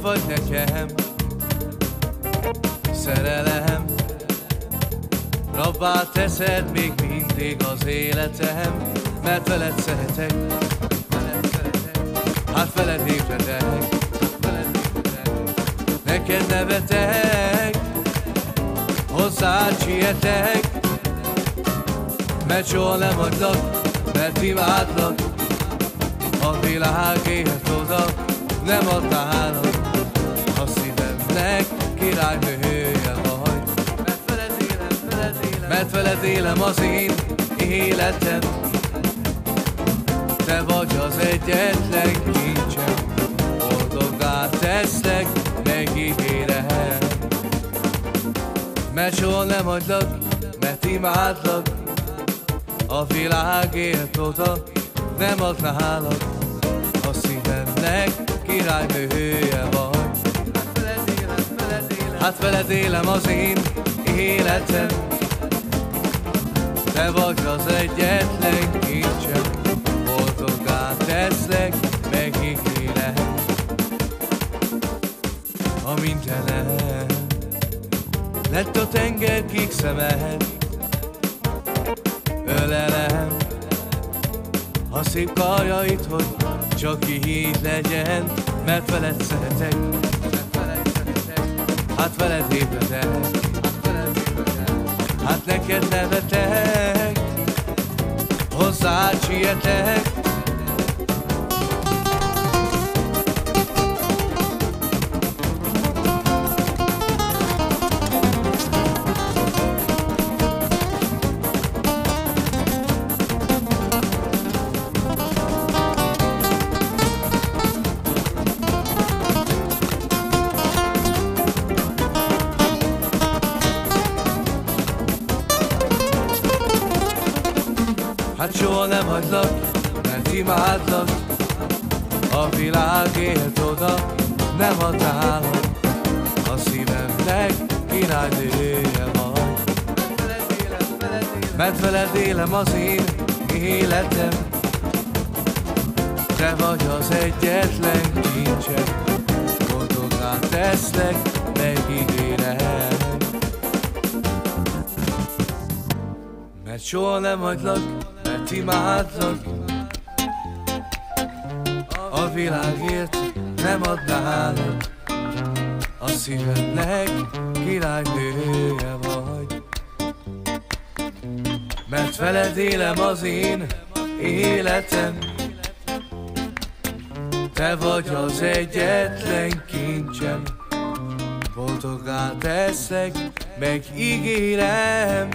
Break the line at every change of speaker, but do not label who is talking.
vagy nekem, szerelem. Rabbá teszed még mindig az életem, mert veled szeretek, hát veled ébredek, neked nevetek, hozzád sietek, mert soha nem hagylak, mert imádlak. A világ éhet oda, nem adnálak, a szívemnek királynője vagy. Mert veled élem az én életem, te vagy az egyetlen kincsem, boldoggá teszlek, megígérem. Mert soha nem hagylak, mert imádlak, a világ élt oda, nem adnálak, a szívemnek királynője vagy. Hát veled élem az én életem, te vagy az egyetlen kincsem, boldoggá teszlek, megígérem. A mindenem lett a tenger kék szemed, ölelem a szép karjait, hogy csak így legyen, mert veled szeretek, hát veled ébredek, hát neked nevetek, hozzád sietek. Hát soha nem hagylak, mert imádlak, a világ élt oda, nem adnálak, a szívemnek királynője vagy. Mert veled élem az én életem, te vagy az egyetlen kincsem, boldoggá teszlek, megígérem. Mert soha nem hagylak, mert imádlak, a világért nem adnálak, a szívemnek királynője vagy. Mert veled élem az én életem, te vagy az egyetlen kincsem, boldoggá teszlek, megígérem.